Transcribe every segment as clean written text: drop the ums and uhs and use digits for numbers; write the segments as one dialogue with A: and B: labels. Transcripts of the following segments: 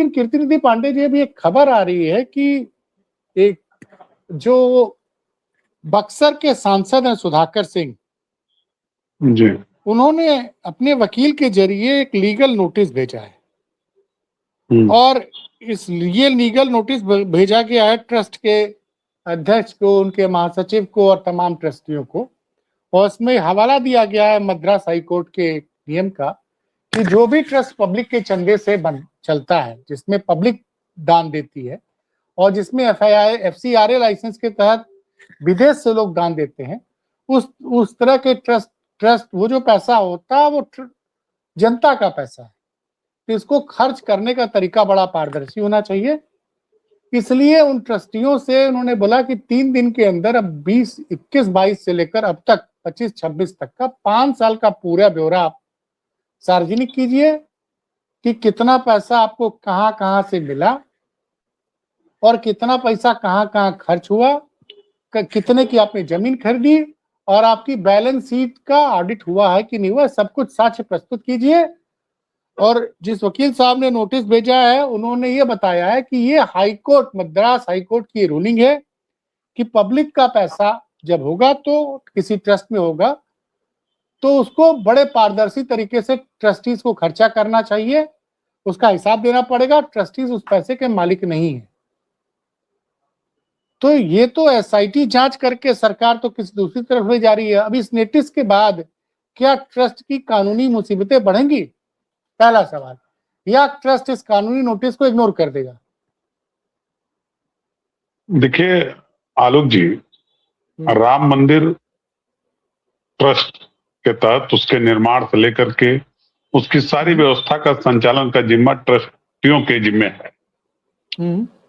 A: लेकिन कीर्तिनिधि पांडे जी, अभी एक खबर आ रही है कि एक जो बक्सर के सांसद हैं सुधाकर सिंह
B: जी।
A: उन्होंने अपने वकील के जरिए एक लीगल नोटिस भेजा है और ये लीगल नोटिस भेजा गया है ट्रस्ट के अध्यक्ष को, उनके महासचिव को और तमाम ट्रस्टियों को। और उसमें हवाला दिया गया है मद्रास हाई कोर्ट के नियम का कि जो भी ट्रस्ट पब्लिक के चंदे से चलता है, जिसमें पब्लिक दान देती है और जिसमें FCRA लाइसेंस के तहत विदेश से लोग दान देते हैं, उस तरह के ट्रस्ट वो जो पैसा होता है वो जनता का पैसा है, तो इसको खर्च करने का तरीका बड़ा पारदर्शी होना चाहिए। इसलिए उन ट्रस्टियों से उन्होंने बोला कि 3 दिन के अंदर अब 20, 21, 22 से लेकर अब तक 25, 26 तक का 5 साल का पूरा ब्यौरा आप सार्वजनिक कीजिए कि कितना पैसा आपको कहां कहां से मिला और कितना पैसा कहां कहां खर्च हुआ, कितने की आपने जमीन खरीदी और आपकी बैलेंस शीट का ऑडिट हुआ है कि नहीं हुआ, सब कुछ साक्ष्य प्रस्तुत कीजिए। और जिस वकील साहब ने नोटिस भेजा है उन्होंने ये बताया है कि ये हाईकोर्ट, मद्रास हाईकोर्ट की रूलिंग है कि पब्लिक का पैसा जब होगा तो किसी ट्रस्ट में होगा तो उसको बड़े पारदर्शी तरीके से ट्रस्टीज को खर्चा करना चाहिए, उसका हिसाब देना पड़ेगा। ट्रस्टीज उस पैसे के मालिक नहीं है। तो ये तो SIT जांच करके सरकार तो किसी दूसरी तरफ ले जा रही है। अब इस नोटिस के बाद क्या ट्रस्ट की कानूनी मुसीबतें बढ़ेंगी? पहला सवाल। या ट्रस्ट इस कानूनी नोटिस को इग्नोर कर देगा?
B: देखिए आलोक जी, राम मंदिर ट्रस्ट के तहत उसके निर्माण से लेकर के उसकी सारी व्यवस्था का संचालन का जिम्मा ट्रस्टियों के जिम्मे है।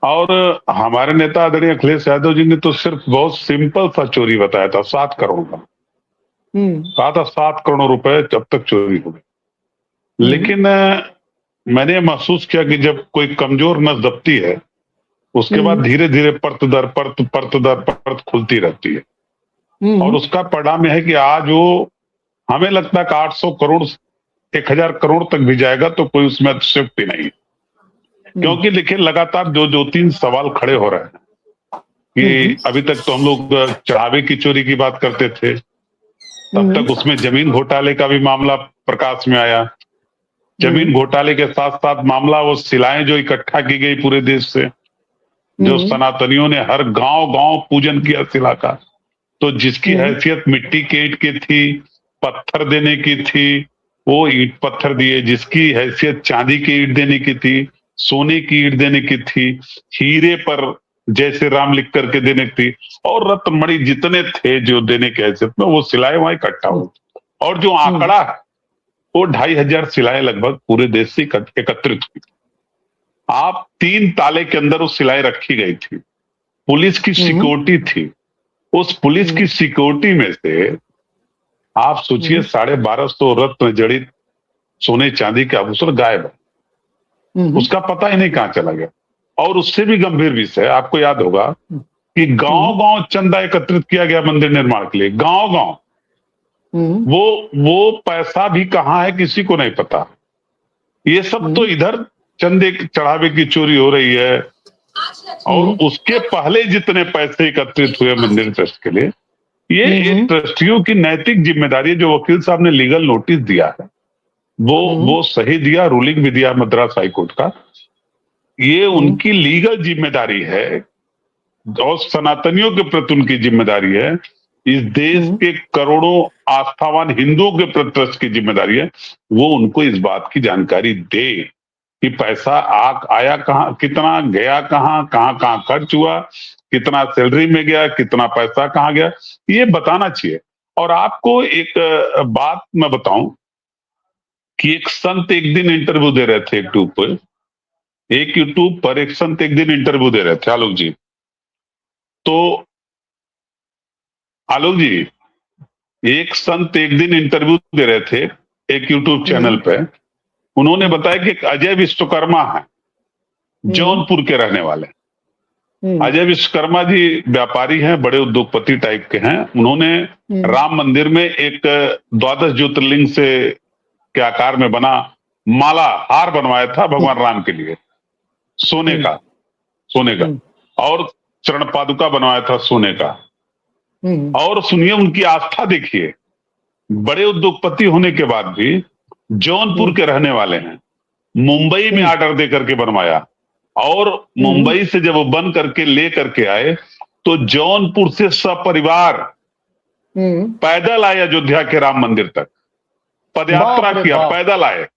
B: और हमारे नेता आदरणीय अखिलेश यादव जी ने तो सिर्फ बहुत सिंपल सा चोरी बताया था, 7 करोड़ का कहा था, 7 करोड़ रुपए जब तक चोरी हो गए। लेकिन मैंने महसूस किया कि जब कोई कमजोर नस दबती है उसके बाद धीरे धीरे परत दर परत खुलती रहती है और उसका परिणाम यह है कि आज वो, हमें लगता है कि 800 करोड़ 1000 करोड़ तक भी जाएगा तो कोई उसमें अतिशयोक्ति नहीं है। क्योंकि देखिए लगातार जो 3 सवाल खड़े हो रहे हैं कि अभी तक तो हम लोग चढ़ावे की चोरी की बात करते थे, तब तक उसमें जमीन घोटाले का भी मामला प्रकाश में आया। जमीन घोटाले के साथ साथ मामला वो शिलाएं जो इकट्ठा की गई पूरे देश से, जो सनातनियों ने हर गांव पूजन किया शिला का, तो जिसकी हैसियत मिट्टी के ईंट की थी, पत्थर देने की थी, वो ईंट पत्थर दिए। जिसकी हैसियत चांदी की ईंट देने की थी, सोने की ईंट देने की थी, हीरे पर जैसे राम लिख करके देने की थी, और रत्नमणि जितने थे जो देने की हैसियत में, वो सिलाएं वहां इकट्ठा हुई। और जो आंकड़ा है वो 2500 सिलाएं लगभग पूरे देश से एकत्रित हुई। आप 3 ताले के अंदर वो सिलाएं रखी गई थी, पुलिस की सिक्योरिटी थी। उस पुलिस की सिक्योरिटी में से आप सोचिए 1250 रत्न जड़ित सोने चांदी के आभूषण गायब है, उसका पता ही नहीं कहां चला गया। और उससे भी गंभीर विषय, आपको याद होगा कि गांव चंदा एकत्रित किया गया मंदिर निर्माण के लिए, गांव वो पैसा भी कहां है किसी को नहीं पता। ये सब तो इधर चंदे चढ़ावे की चोरी हो रही है, और उसके पहले जितने पैसे एकत्रित हुए मंदिर ट्रस्ट के लिए, ये ट्रस्टियों की नैतिक जिम्मेदारी है। जो वकील साहब ने लीगल नोटिस दिया है वो सही दिया, रूलिंग भी दिया मद्रास हाईकोर्ट का, ये उनकी लीगल जिम्मेदारी है और सनातनियों के प्रति उनकी जिम्मेदारी है। इस देश के करोड़ों आस्थावान हिंदुओं के प्रति ट्रस्ट की जिम्मेदारी है, वो उनको इस बात की जानकारी दे कि पैसा आया कहां, कितना गया कहां कहां खर्च हुआ, कितना सैलरी में गया, कितना पैसा कहां गया, ये बताना चाहिए। और आपको एक बात मैं बताऊं कि एक संत एक दिन इंटरव्यू दे रहे थे यूट्यूब पर एक संत एक दिन इंटरव्यू दे रहे थे आलोक जी। तो आलोक जी, एक संत एक दिन इंटरव्यू दे रहे थे एक यूट्यूब चैनल पे। उन्होंने बताया कि एक अजय विश्वकर्मा है, जौनपुर के रहने वाले। अजय विश्वकर्मा जी व्यापारी हैं, बड़े उद्योगपति टाइप के हैं। उन्होंने राम मंदिर में एक 12 ज्योतिर्लिंग से के आकार में बना माला हार बनवाया था भगवान राम के लिए। सोने का, सोने का, और चरण पादुका बनवाया था सोने का। और सुनिए उनकी आस्था देखिए, बड़े उद्योगपति होने के बाद भी जौनपुर के रहने वाले हैं, मुंबई में ऑर्डर दे करके बनवाया, और मुंबई से जब वो बन करके ले करके आए तो जौनपुर से सपरिवार पैदल आए अयोध्या के राम मंदिर तक, पदयात्रा किया, पैदल आए,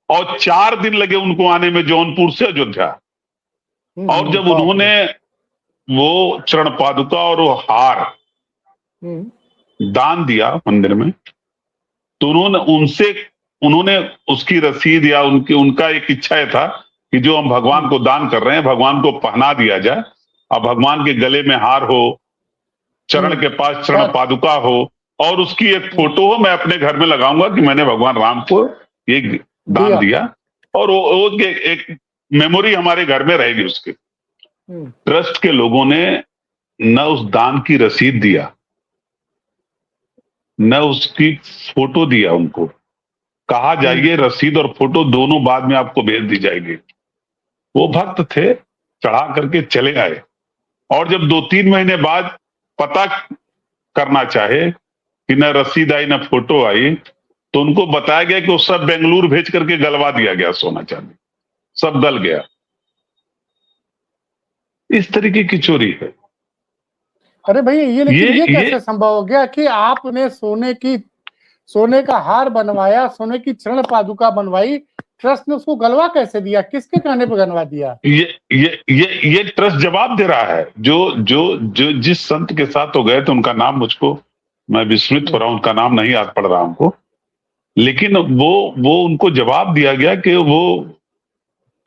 B: और 4 दिन लगे उनको आने में जौनपुर से अयोध्या। और जब उन्होंने वो चरण पादुका और वो हार दान दिया मंदिर में, तो उन्होंने उसकी रसीद या उनका एक इच्छा था कि जो हम भगवान को दान कर रहे हैं, भगवान को पहना दिया जाए, और भगवान के गले में हार हो, चरण के पास चरण पादुका हो, और उसकी एक फोटो हो, मैं अपने घर में लगाऊंगा कि मैंने भगवान राम को ये दान दिया, और वो एक मेमोरी हमारे घर में रहेगी उसकी। ट्रस्ट के लोगों ने न उस दान की रसीद दिया, न उसकी फोटो दिया, उनको कहा जाइए रसीद और फोटो दोनों बाद में आपको भेज दी जाएगी। वो भक्त थे, चढ़ा करके चले आए, और जब 2-3 महीने बाद पता करना चाहे कि न रसीद आई न फोटो आई, तो उनको बताया गया कि वो सब बेंगलुरु भेज करके गलवा दिया गया, सोना चांदी सब गल गया। इस तरीके की चोरी है।
A: अरे भैया ये कैसे संभव हो गया कि आपने सोने का हार बनवाया, सोने की चरण पादुका बनवाई, ट्रस्ट ने उसको गलवा कैसे दिया, किसके कहने पर गलवा दिया?
B: ये ट्रस्ट जवाब दे रहा है। जो जिस संत के साथ तो गए थे, उनका नाम मैं विस्मृत हो रहा हूं, उनका नाम नहीं याद पड़ रहा हमको, लेकिन वो उनको जवाब दिया गया कि वो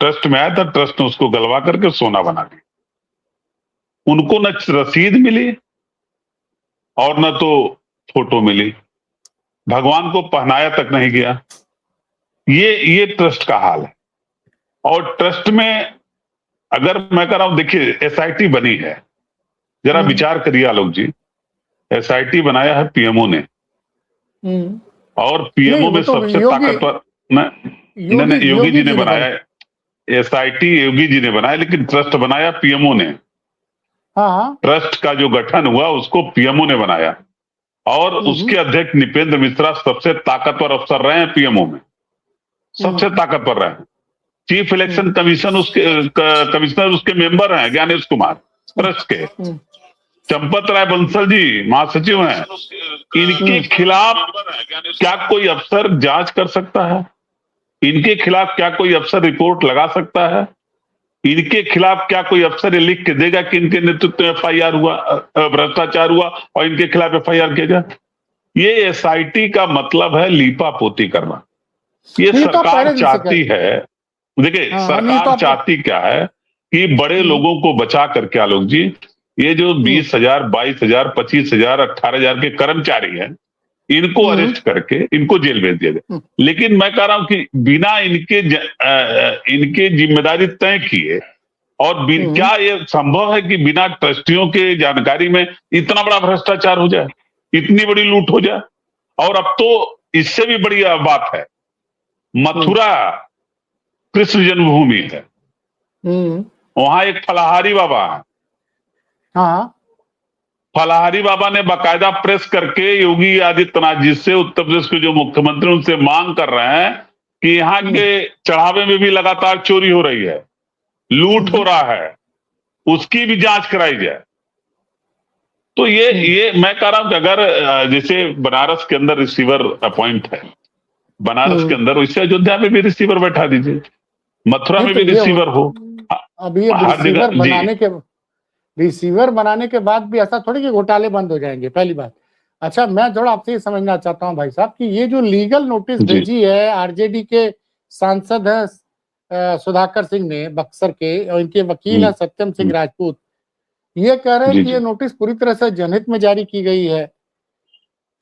B: ट्रस्ट में आया था, ट्रस्ट ने उसको गलवा करके सोना बना दिया। उनको न रसीद मिली और न तो फोटो मिली, भगवान को पहनाया तक नहीं गया। ये ट्रस्ट का हाल है। और ट्रस्ट में अगर मैं कह रहा हूं, देखिए एसआईटी बनी है, जरा विचार करिए आलोक जी, एसआईटी बनाया है पीएमओ ने, और पीएमओ में सबसे ताकतवर नहीं, योगी जी ने बनाया है। एसआईटी योगी जी ने बनाया, लेकिन ट्रस्ट बनाया पीएमओ ने। ट्रस्ट का जो गठन हुआ उसको पीएमओ ने बनाया, और उसके अध्यक्ष नृपेंद्र मिश्रा सबसे ताकतवर अफसर रहे हैं पीएमओ में, सबसे ताकतवर रहे हैं। चीफ इलेक्शन कमिश्नर उसके मेंबर हैं ज्ञानेश कुमार ट्रस्ट के। चंपत राय बंसल जी महासचिव हैं। इनके खिलाफ क्या कोई अफसर जांच कर सकता है? इनके खिलाफ क्या कोई अफसर रिपोर्ट लगा सकता है? इनके खिलाफ क्या कोई अफसर ये लिख के देगा कि इनके नेतृत्व में एफआईआर हुआ, भ्रष्टाचार हुआ, और इनके खिलाफ एफआईआर किया जाए? ये एसआईटी का मतलब है लीपापोती करना। ये सरकार चाहती है, देखिए सरकार चाहती क्या है कि बड़े लोगों को बचा करके, आलोक जी, ये जो 20,000, 22,000, 25,000, 18,000 के कर्मचारी हैं, इनको अरेस्ट करके इनको जेल भेज दिया जाए। लेकिन मैं कह रहा हूं कि बिना इनके जिम्मेदारी तय किए, और क्या ये संभव है कि बिना ट्रस्टियों के जानकारी में इतना बड़ा भ्रष्टाचार हो जाए, इतनी बड़ी लूट हो जाए? और अब तो इससे भी बड़ी बात है, मथुरा कृष्ण जन्मभूमि है, वहां एक फलाहारी बाबा है। फलाहारी बाबा ने बाकायदा प्रेस करके योगी आदित्यनाथ जी से, उत्तर प्रदेश के जो मुख्यमंत्री, उनसे मांग कर रहे हैं कि यहाँ के चढ़ावे में भी लगातार चोरी हो रही है, लूट हो रहा है, उसकी भी जांच कराई जाए। तो ये मैं कह रहा हूं कि अगर जैसे बनारस के अंदर रिसीवर अपॉइंट है, बनारस के अंदर, वैसे अयोध्या में भी रिसीवर बैठा दीजिए, मथुरा में भी रिसीवर हो।
A: अभी रिसीवर बनाने के बाद भी ऐसा थोड़ी कि घोटाले बंद हो जाएंगे, पहली बात। अच्छा, मैं थोड़ा आपसे ये समझना चाहता हूं भाई साहब कि ये जो लीगल नोटिस भेजी है आरजेडी के सांसद है सुधाकर सिंह ने बक्सर के, और इनके वकील है सत्यम सिंह राजपूत, ये कह रहे हैं कि ये नोटिस पूरी तरह से जनहित में जारी की गई है,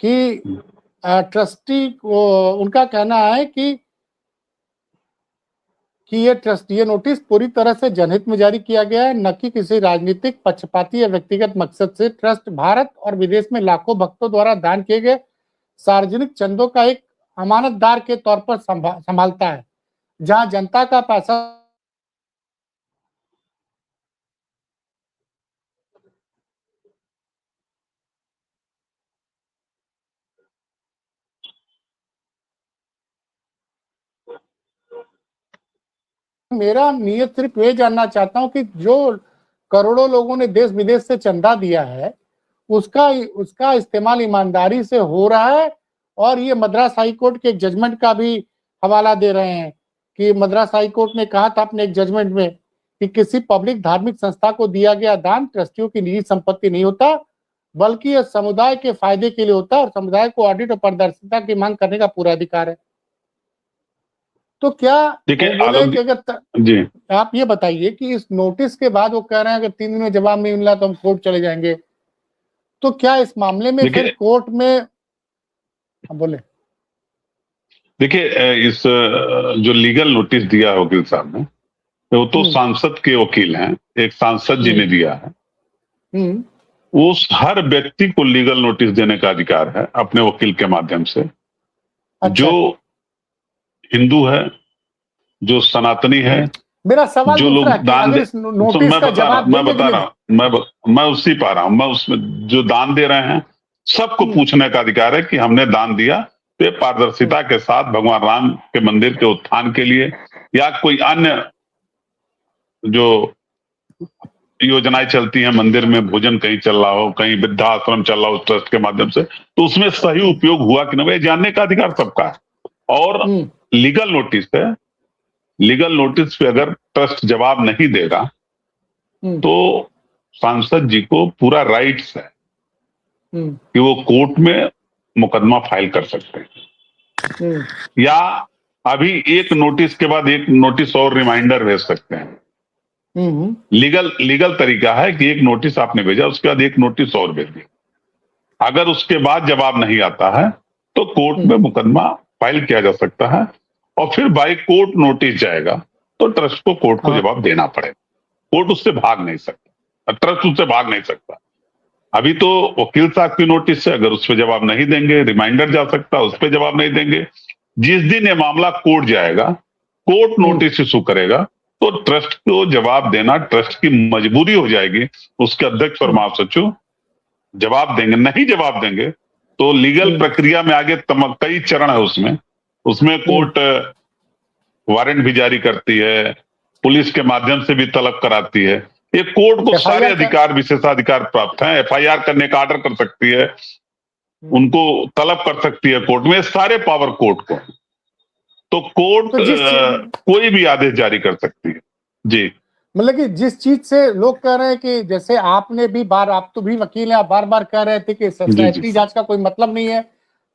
A: कि ट्रस्टी को, उनका कहना है कि ये नोटिस पूरी तरह से जनहित में जारी किया गया है, न कि किसी राजनीतिक, पक्षपाती या व्यक्तिगत मकसद से। ट्रस्ट भारत और विदेश में लाखों भक्तों द्वारा दान किए गए सार्वजनिक चंदों का एक अमानतदार के तौर पर संभालता है, जहां जनता का पैसा मेरा नियत सिर्फ ये जानना चाहता हूं कि जो करोड़ों लोगों ने देश विदेश से चंदा दिया है उसका उसका इस्तेमाल ईमानदारी से हो रहा है। और ये मद्रास हाई कोर्ट के एक जजमेंट का भी हवाला दे रहे हैं कि मद्रास हाई कोर्ट ने कहा था अपने एक जजमेंट में कि किसी पब्लिक धार्मिक संस्था को दिया गया दान ट्रस्टियों की निजी संपत्ति नहीं होता, बल्कि यह समुदाय के फायदे के लिए होता है और समुदाय को ऑडिट और पारदर्शिता की मांग करने का पूरा अधिकार है। तो क्या
B: देखिए
A: वो बोले कि
B: जी
A: आप ये बताइए कि इस नोटिस के बाद वो कह रहे हैं अगर 3 दिन में जवाब नहीं मिला तो हम कोर्ट चले जाएंगे, तो क्या इस मामले में फिर कोर्ट में बोले?
B: देखिए इस जो लीगल नोटिस दिया है वकील साहब ने, वो तो सांसद के वकील हैं, एक सांसद जी ने दिया है। उस हर व्यक्ति को लीगल नोटिस देने का अधिकार है अपने वकील के माध्यम से। अच्छा। जो हिंदू है, जो सनातनी है,
A: मेरा सवाल
B: जो लोग दान दे, मैं उसी पा रहा हूं, मैं उसमें जो दान दे रहे हैं सबको पूछने का अधिकार है कि हमने दान दिया तो पारदर्शिता के साथ भगवान राम के मंदिर के उत्थान के लिए या कोई अन्य जो योजनाएं चलती हैं, मंदिर में भोजन कहीं चल रहा हो, कहीं वृद्धाश्रम चल रहा हो ट्रस्ट के माध्यम से, तो उसमें सही उपयोग हुआ कि नहीं, जानने का अधिकार सबका है। और लीगल नोटिस है, लीगल नोटिस पे अगर ट्रस्ट जवाब नहीं देगा तो सांसद जी को पूरा राइट्स है कि वो कोर्ट में मुकदमा फाइल कर सकते हैं या अभी एक नोटिस के बाद एक नोटिस और रिमाइंडर भेज सकते हैं। लीगल तरीका है कि एक नोटिस आपने भेजा, उसके बाद एक नोटिस और भेज दिया। अगर उसके बाद जवाब नहीं आता है तो कोर्ट में मुकदमा फाइल किया जा सकता है और फिर बाई कोर्ट नोटिस जाएगा तो ट्रस्ट को कोर्ट को जवाब देना पड़ेगा। कोर्ट उससे भाग नहीं सकता, ट्रस्ट उससे भाग नहीं सकता। अभी तो वकील साहब की नोटिस से अगर उस पर जवाब नहीं देंगे, रिमाइंडर जा सकता है, उस पर जवाब नहीं देंगे। जिस दिन ये मामला कोर्ट जाएगा, कोर्ट नोटिस इशू करेगा तो ट्रस्ट को जवाब देना ट्रस्ट की मजबूरी हो जाएगी। उसके अध्यक्ष और महासचिव जवाब देंगे, नहीं जवाब देंगे तो लीगल प्रक्रिया में आगे कई चरण है उसमें कोर्ट वारंट भी जारी करती है, पुलिस के माध्यम से भी तलब कराती है। ये कोर्ट को सारे अधिकार, विशेषाधिकार प्राप्त हैं। एफआईआर करने का ऑर्डर कर सकती है, उनको तलब कर सकती है कोर्ट में, सारे पावर कोर्ट को। तो कोर्ट कोई भी आदेश जारी कर सकती है। जी,
A: मतलब कि जिस चीज से लोग कह रहे हैं कि जैसे आपने भी आप तो भी वकील हैं, आप बार बार कह रहे थे कि एसआईटी जांच का कोई मतलब नहीं है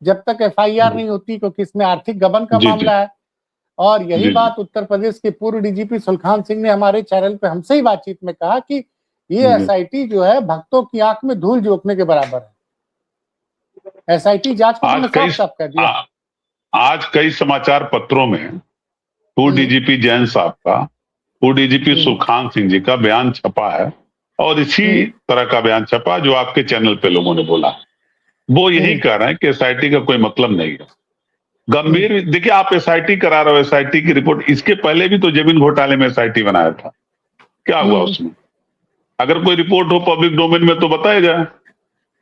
A: जब तक एफआईआर नहीं होती, क्योंकि इसमें आर्थिक गबन का मामला है। और यही बात उत्तर प्रदेश के पूर्व डीजीपी सुलखान सिंह ने हमारे चैनल पे हमसे ही बातचीत में कहा कि ये एसआईटी जो है भक्तों की आंख में धूल झोंकने के बराबर है। एसआईटी जांच को साफ कर दिया।
B: आज कई समाचार पत्रों में पूर्व डीजीपी जैन साहब का, पूर्व डीजीपी सुलखान सिंह जी का बयान छपा है और इसी तरह का बयान छपा जो आपके चैनल पे लोगों ने बोला। वो यही कह रहे हैं कि एसआईटी का कोई मतलब नहीं है। गंभीर, देखिए आप एसआईटी करा रहे हो, एसआईटी की रिपोर्ट, इसके पहले भी तो जमीन घोटाले में एसआईटी बनाया था, क्या हुआ उसमें? अगर कोई रिपोर्ट हो पब्लिक डोमेन में तो बताया जाए।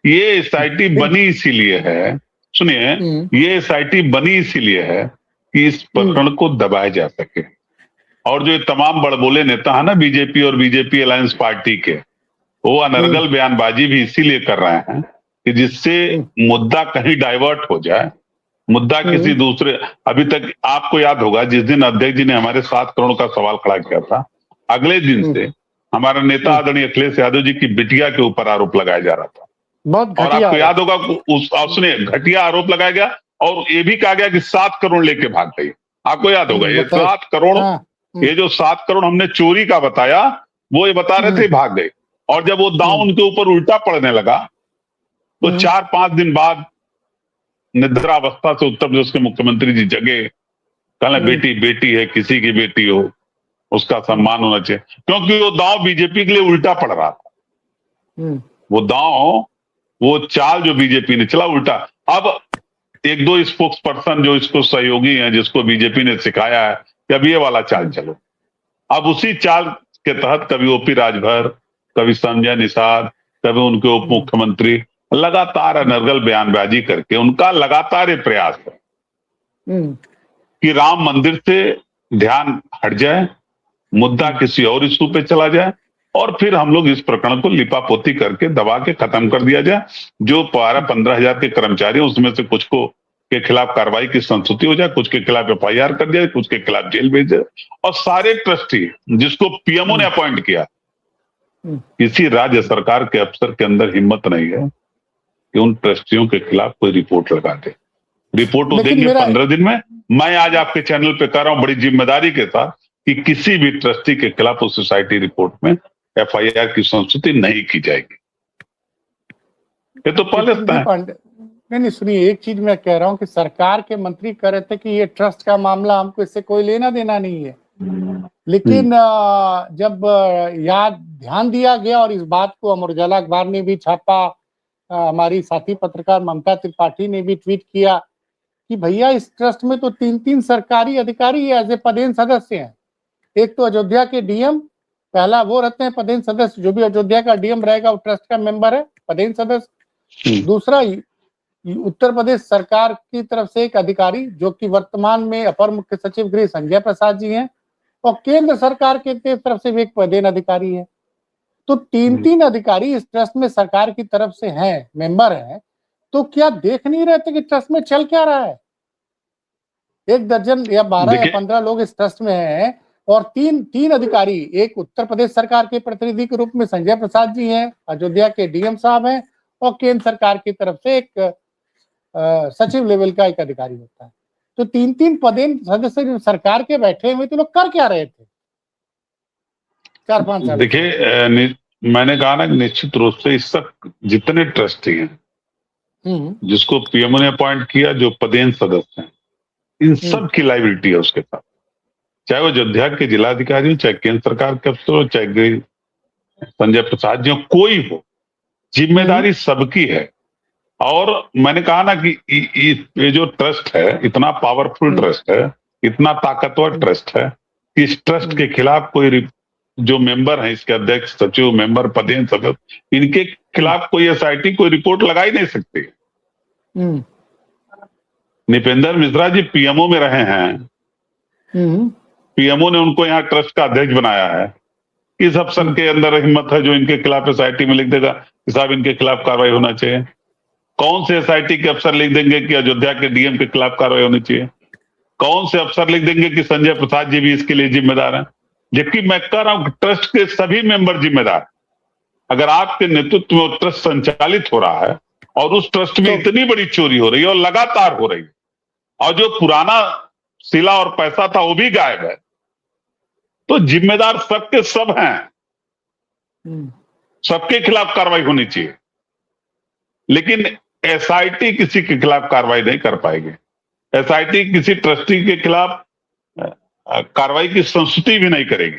B: ये एसआईटी बनी इसीलिए है, सुनिए, ये एसआईटी बनी इसीलिए है कि इस प्रकरण को दबाया जा सके। और जो तमाम बड़बोले नेता है ना बीजेपी और बीजेपी अलायंस पार्टी के, वो अनर्गल बयानबाजी भी इसीलिए कर रहे हैं कि जिससे मुद्दा कहीं डाइवर्ट हो जाए, मुद्दा किसी दूसरे। अभी तक आपको याद होगा जिस दिन अध्यक्ष जी ने हमारे 7 करोड़ का सवाल खड़ा किया था, अगले दिन से हमारा नेता आदरणीय अखिलेश यादव जी की बिटिया के ऊपर आरोप लगाया जा रहा था। और आपको याद होगा उसने घटिया आरोप लगाया गया और ये भी कहा गया कि 7 करोड़ लेके भाग गई। आपको याद होगा ये 7 करोड़, ये जो 7 करोड़ हमने चोरी का बताया, वो ये बता रहे थे भाग गए। और जब वो दांव उनके ऊपर उल्टा पड़ने लगा तो 4-5 दिन बाद निद्रावस्था से उत्तर प्रदेश के मुख्यमंत्री जी जगे, कहना बेटी बेटी है, किसी की बेटी हो उसका सम्मान होना चाहिए, क्योंकि वो दांव बीजेपी के लिए उल्टा पड़ रहा था। वो दांव, वो चाल जो बीजेपी ने चला उल्टा। अब 1-2 स्पोक्स पर्सन जो इसको सहयोगी हैं, जिसको बीजेपी ने सिखाया है कि अब ये वाला चाल चलो, अब उसी चाल के तहत कभी ओपी राजभर, कभी संजय निषाद, कभी उनके उप मुख्यमंत्री लगातार अनर्गल बयानबाजी करके, उनका लगातार ये प्रयास है कि राम मंदिर से ध्यान हट जाए मुद्दा किसी और इशू पे चला जाए और फिर हम लोग इस प्रकरण को लिपापोती करके दबा के खत्म कर दिया जाए। जो 12-15 हजार के कर्मचारी उसमें से कुछ को के खिलाफ कार्रवाई की संस्तुति हो जाए, कुछ के खिलाफ FIR कर दिया, कुछ के खिलाफ जेल भेज दिया, और सारे ट्रस्टी जिसको PMO ने अपॉइंट किया, किसी राज्य सरकार के अफसर के अंदर हिम्मत नहीं है कि उन ट्रस्टियों के खिलाफ कोई रिपोर्ट लगा दे। रिपोर्ट वो देंगे 15 दिन में। मैं आज आपके चैनल पे कर रहा हूं बड़ी जिम्मेदारी के साथ कि किसी भी ट्रस्टी के खिलाफ उस सोसाइटी रिपोर्ट में FIR की संस्तुति नहीं की जाएगी। ये तो पहले
A: नहीं सुनिए, एक चीज मैं कह रहा हूं कि सरकार के मंत्री कह रहे थे कि ये ट्रस्ट का मामला, हमको इससे कोई लेना देना नहीं है, लेकिन जब ध्यान दिया गया और इस बात को अमर उजाला अखबार ने भी छापा, हमारी साथी पत्रकार ममता त्रिपाठी ने भी ट्वीट किया कि भैया इस ट्रस्ट में तो 3-3 सरकारी अधिकारी एज ए पदेन सदस्य हैं। एक तो अयोध्या के DM, पहला वो रहते हैं पदेन सदस्य, जो भी अयोध्या का DM रहेगा वो ट्रस्ट का मेंबर है, पदेन सदस्य। दूसरा, उत्तर प्रदेश सरकार की तरफ से एक अधिकारी जो कि वर्तमान में अपर मुख्य सचिव गृह संजय प्रसाद जी हैं, और केंद्र सरकार के तरफ से भी एक पदेन अधिकारी है। तो 3-3 अधिकारी इस ट्रस्ट में सरकार की तरफ से हैं, मेंबर हैं। तो क्या देख नहीं रहे थे कि ट्रस्ट में चल क्या रहा है? 1 दर्जन या 12 या 15 लोग इस ट्रस्ट में हैं और तीन अधिकारी, एक उत्तर प्रदेश सरकार के प्रतिनिधि के रूप में संजय प्रसाद जी हैं, अयोध्या के DM साहब हैं, और केंद्र सरकार की तरफ से एक सचिव लेवल का एक अधिकारी होता है। तो 3-3 पदेन सदस्य सरकार के बैठे हुए, तो लोग कर क्या रहे थे 4-5 साल?
B: देखिए, मैंने कहा ना, निश्चित रूप से इस सब जितने ट्रस्टी हैं जिसको PMO ने अपॉइंट किया, जो पदेन सदस्य हैं, इन सब की लायबिलिटी है उसके साथ, चाहे वो अयोध्या के जिलाधिकारी हो, चाहे केंद्र सरकार के अफसर हो, चाहे संजय प्रसाद जी हो, कोई हो, जिम्मेदारी सबकी है। और मैंने कहा ना कि ये जो ट्रस्ट है, इतना पावरफुल ट्रस्ट है, इतना ताकतवर ट्रस्ट है कि इस ट्रस्ट के खिलाफ कोई जो मेंबर है, इसके अध्यक्ष, सचिव, मेंबर, पदेन सदस्य, इनके खिलाफ कोई SIT कोई रिपोर्ट लगा ही नहीं सकती। निपेंद्र मिश्रा जी PMO में रहे हैं, PMO ने उनको यहाँ ट्रस्ट का अध्यक्ष बनाया है। किस अफसर के अंदर हिम्मत है जो इनके खिलाफ SIT में लिख देगा कि साहब इनके खिलाफ कार्रवाई होना चाहिए? कौन से SIT के अफसर लिख देंगे कि अयोध्या के DM के खिलाफ कार्रवाई होनी चाहिए? कौन से अफसर लिख देंगे कि संजय प्रसाद जी भी इसके लिए जिम्मेदार हैं? जबकि मैं कह रहा हूं ट्रस्ट के सभी मेंबर जिम्मेदार। अगर आपके नेतृत्व में ट्रस्ट संचालित हो रहा है और उस ट्रस्ट में इतनी बड़ी चोरी हो रही है और लगातार हो रही है, और जो पुराना सिला और पैसा था वो भी गायब है, तो जिम्मेदार सबके सब हैं, सबके खिलाफ कार्रवाई होनी चाहिए। लेकिन SIT किसी के खिलाफ कार्रवाई नहीं कर पाएगी। SIT किसी ट्रस्टी के खिलाफ कार्रवाई की संस्तुति भी नहीं करेगी।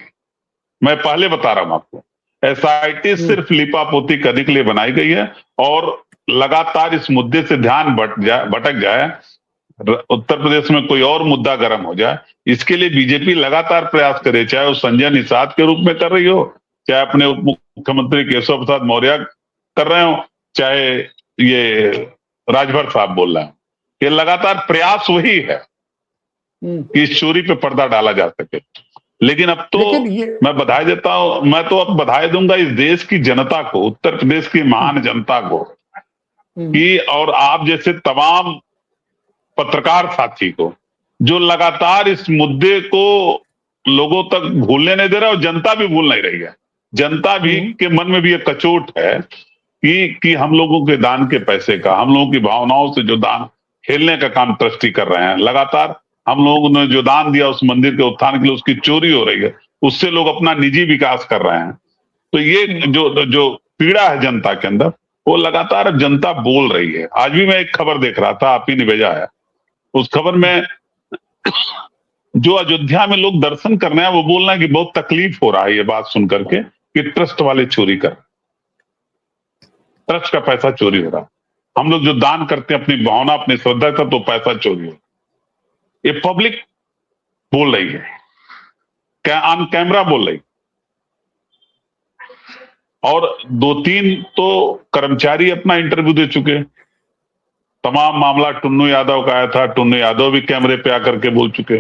B: मैं पहले बता रहा हूं आपको, SIT सिर्फ लिपापोती करने के लिए बनाई गई है, और लगातार इस मुद्दे से ध्यान भटक जाए, उत्तर प्रदेश में कोई और मुद्दा गर्म हो जाए, इसके लिए बीजेपी लगातार प्रयास करे, चाहे वो संजय निषाद के रूप में कर रही हो, चाहे अपने उप मुख्यमंत्री केशव प्रसाद मौर्य कर रहे हो, चाहे ये राजभर साहब बोल रहे हैं। ये लगातार प्रयास वही है कि इस चोरी पे पर्दा डाला जा सके। लेकिन अब तो मैं बधाई देता हूं, मैं तो अब बधाई दूंगा इस देश की जनता को, उत्तर प्रदेश की महान जनता को, कि और आप जैसे तमाम पत्रकार साथी को, जो लगातार इस मुद्दे को लोगों तक भूलने नहीं दे रहा, और जनता भी भूल नहीं रही है। जनता भी के मन में भी एक कचोट है कि हम लोगों के दान के पैसे का, हम लोगों की भावनाओं से जो दान खेलने का काम ट्रस्टी कर रहे हैं, लगातार हम लोगों ने जो दान दिया उस मंदिर के उत्थान के लिए, उसकी चोरी हो रही है, उससे लोग अपना निजी विकास कर रहे हैं। तो ये जो पीड़ा है जनता के अंदर, वो लगातार अब जनता बोल रही है। आज भी मैं एक खबर देख रहा था, आप ही ने भेजा है, उस खबर में जो अयोध्या में लोग दर्शन करने हैं, वो बोल रहे हैं कि बहुत तकलीफ हो रहा है ये बात सुन करके कि ट्रस्ट वाले चोरी कर, ट्रस्ट का पैसा चोरी हो रहा है। हम लोग जो दान करते हैं अपनी भावना, अपनी श्रद्धा का, तो पैसा चोरी हो, ये पब्लिक बोल रही है, क्या ऑन कैमरा बोल रही। और 2-3 तो कर्मचारी अपना इंटरव्यू दे चुके। तमाम मामला टुन्नू यादव का आया था, टुन्नू यादव भी कैमरे पे आकर के बोल चुके।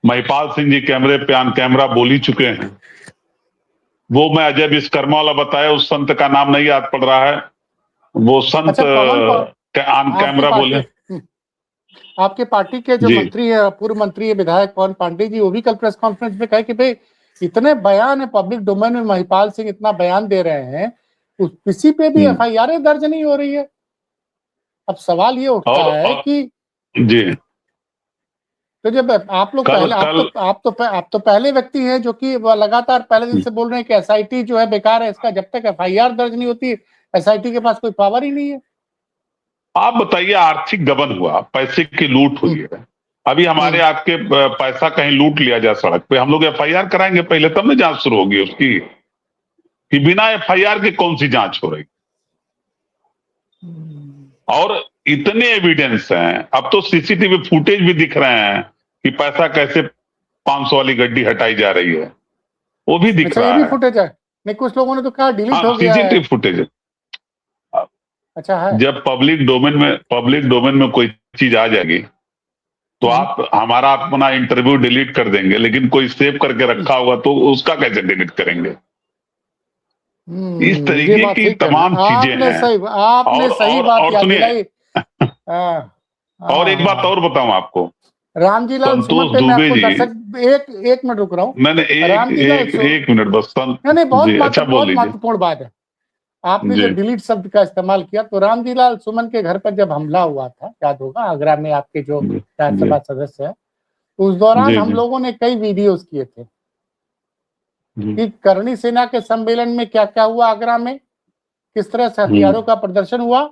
B: महिपाल सिंह जी कैमरे पे ऑन कैमरा बोल ही चुके हैं। वो मैं अजय विश्वकर्मा वाला बताया, उस संत का नाम नहीं याद पड़ रहा है, वो संत
A: अच्छा,
B: ऑन कैमरा बोले।
A: आपके पार्टी के जो
B: जी
A: मंत्री है, पूर्व मंत्री है विधायक पवन पांडे जी, वो भी कल प्रेस कॉन्फ्रेंस में कहे कि भाई इतने बयान है पब्लिक डोमेन में, महिपाल सिंह इतना बयान दे रहे हैं, किसी पे भी एफआईआर दर्ज नहीं हो रही है। अब सवाल ये उठता है कि
B: जी,
A: तो जब आप लोग पहले आप तो पहले व्यक्ति हैं जो कि लगातार पहले दिन से बोल रहे हैं कि एसआईटी जो है बेकार है, इसका जब तक एफआईआर दर्ज नहीं होती एसआईटी के पास कोई पावर ही नहीं है।
B: आप बताइए, आर्थिक गबन हुआ, पैसे की लूट हुई है, अभी हमारे आपके पैसा कहीं लूट लिया जाए सड़क पे, हम लोग एफआईआर कराएंगे पहले, तब ना जांच शुरू होगी उसकी, कि बिना एफआईआर के कौन सी जांच हो रही। और इतने एविडेंस हैं, अब तो सीसीटीवी फुटेज भी दिख रहे हैं कि पैसा कैसे 500 वाली गड्डी हटाई जा रही है, वो भी दिख रहा
A: है। ये भी फुटेज है? नहीं, कुछ लोगों ने तो कहा डिलीट हो गया है।
B: CCTV footage.
A: अच्छा है।
B: जब पब्लिक डोमेन में कोई चीज आ जाएगी तो आप हमारा अपना इंटरव्यू डिलीट कर देंगे, लेकिन कोई सेव करके रखा होगा तो उसका कैसे डिलीट करेंगे? इस तरीके की तमाम चीजें हैं।
A: आपने सही बात याद दिलाई।
B: और एक बात और बताऊं आपको,
A: रामजीलाल सुमन पे मैं आपको दर्शक एक मिनट रुक रहा हूँ।
B: मैंने एक मिनट बस।
A: नहीं, बहुत महत्वपूर्ण बात है। आपने जो डिलीट शब्द का इस्तेमाल किया, तो रामजीलाल सुमन के घर पर जब हमला हुआ था, याद होगा, आगरा में, आपके जो विधानसभा सदस्य है, उस दौरान हम लोगों ने कई वीडियोस किए थे कि करणी सेना के सम्मेलन में क्या क्या हुआ आगरा में, किस तरह से हथियारों का प्रदर्शन हुआ,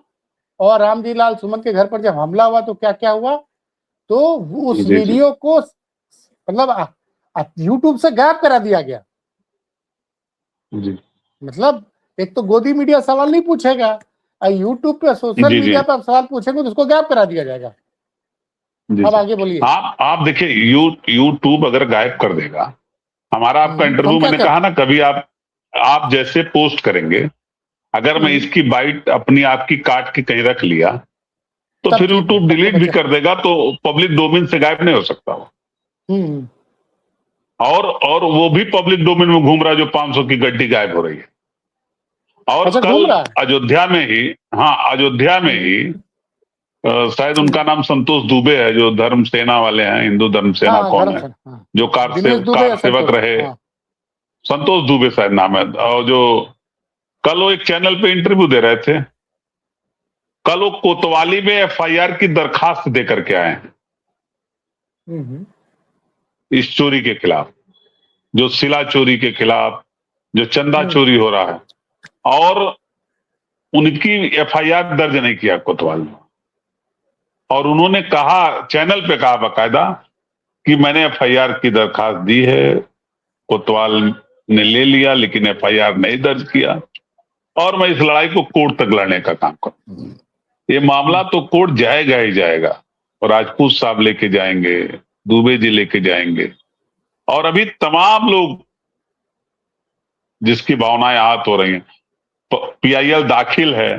A: और रामजीलाल सुमन के घर पर जब हमला हुआ तो क्या क्या हुआ। तो उस वीडियो को मतलब यूट्यूब से गायब करा दिया गया। मतलब एक तो गोदी मीडिया सवाल नहीं पूछेगा, यूट्यूब पे सोशल मीडिया पर सवाल पूछेंगे तो उसको गायब करा दिया जाएगा। अब आगे बोलिए।
B: आप देखिए, यूट्यूब अगर गायब कर देगा, हमारा आपका इंटरव्यू मैंने कहा ना, कभी आप जैसे पोस्ट करेंगे, अगर मैं इसकी बाइट अपनी आपकी काट के कहीं रख लिया तो फिर यूट्यूब डिलीट भी कर देगा, तो पब्लिक डोमेन से गायब नहीं हो सकता वो। और वो भी पब्लिक डोमेन में घूम रहा है जो 500 की गड्डी गायब हो रही है। और कल अयोध्या में ही शायद उनका नाम संतोष दुबे है, जो धर्म सेना वाले हैं, हिंदू धर्म सेना कौन है, जो कार सेवक रहे, संतोष दुबे शायद नाम है, और जो कल वो एक चैनल पे इंटरव्यू दे रहे थे, कल वो कोतवाली में एफआईआर की दरखास्त देकर के आए हैं इस चोरी के खिलाफ, जो शिला चोरी के खिलाफ, जो चंदा चोरी हो रहा है, और उनकी एफआईआर दर्ज नहीं किया कोतवाल में। और उन्होंने कहा, चैनल पे कहा बाकायदा, कि मैंने एफआईआर की दरखास्त दी है, कोतवाल ने ले लिया लेकिन एफआईआर नहीं दर्ज किया, और मैं इस लड़ाई को कोर्ट तक लड़ने का काम करूं। ये मामला तो कोर्ट जाएगा ही जाएगा, और राजपूत साहब लेके जाएंगे, दुबे जी लेके जाएंगे, और अभी तमाम लोग जिसकी भावनाएं आहत हो रही हैं। पीआईएल दाखिल है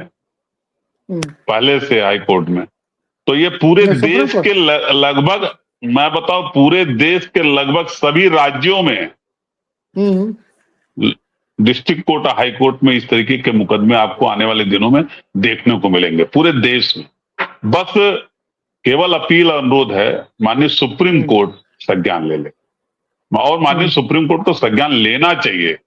B: पहले से हाई कोर्ट में, तो ये पूरे देश के लगभग, मैं बताऊं, पूरे देश के लगभग सभी राज्यों में डिस्ट्रिक्ट कोर्ट, हाई कोर्ट में इस तरीके के मुकदमे आपको आने वाले दिनों में देखने को मिलेंगे पूरे देश में। बस केवल अपील अनुरोध है, माननीय सुप्रीम कोर्ट संज्ञान ले ले, और माननीय सुप्रीम कोर्ट को संज्ञान लेना चाहिए।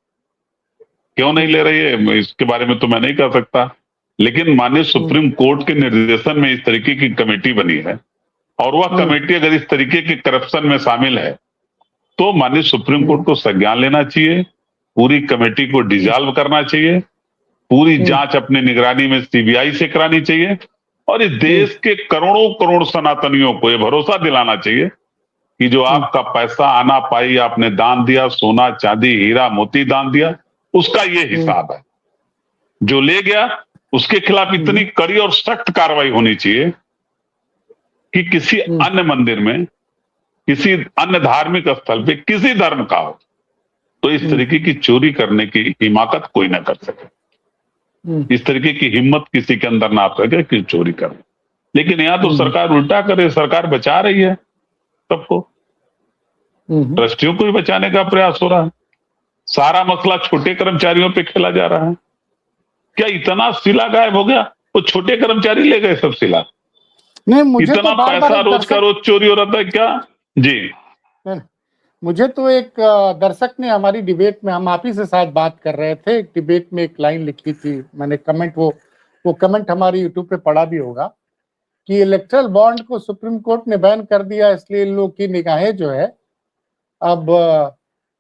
B: क्यों नहीं ले रही है इसके बारे में तो मैं नहीं कह सकता, लेकिन माननीय सुप्रीम कोर्ट के निर्देशन में इस तरीके की कमेटी बनी है, और वह कमेटी अगर इस तरीके के करप्शन में शामिल है तो माननीय सुप्रीम कोर्ट को संज्ञान लेना चाहिए, पूरी कमेटी को डिसॉल्व करना चाहिए, पूरी जांच अपनी निगरानी में सीबीआई से करानी चाहिए, और इस देश के करोड़ों करोड़ सनातनियों को यह भरोसा दिलाना चाहिए कि जो आपका पैसा आना पाई आपने दान दिया, सोना चांदी हीरा मोती दान दिया, उसका ये हिसाब है। जो ले गया उसके खिलाफ इतनी कड़ी और सख्त कार्रवाई होनी चाहिए कि किसी अन्य मंदिर में, किसी अन्य धार्मिक स्थल पे, किसी धर्म का हो, तो इस तरीके की चोरी करने की हिमाकत कोई ना कर सके, इस तरीके की हिम्मत किसी के अंदर ना आ सके कि चोरी करे। लेकिन यहां तो सरकार उल्टा करे, सरकार बचा रही है सबको। ट्रस्टियों को ही बचाने का प्रयास हो रहा है। सारा मसला छोटे कर्मचारियों पे खेला जा रहा है। क्या इतना सिला गायब हो गया? वो छोटे कर्मचारी ले गए सब सिला।
A: नहीं, मुझे
B: इतना
A: तो बार बार
B: पैसा
A: एक
B: रोज का
A: दर्शक
B: रोज चोरी हो रहा था क्या जी?
A: मुझे तो एक दर्शक ने हमारी डिबेट में, हम आप ही से शायद बात कर रहे थे, एक डिबेट में एक लाइन लिखी थी, मैंने कमेंट वो कमेंट हमारे यूट्यूब पे पढ़ा भी होगा कि इलेक्ट्रल बॉन्ड को सुप्रीम कोर्ट ने बैन कर दिया, इसलिए इन लोग की निगाहें जो है अब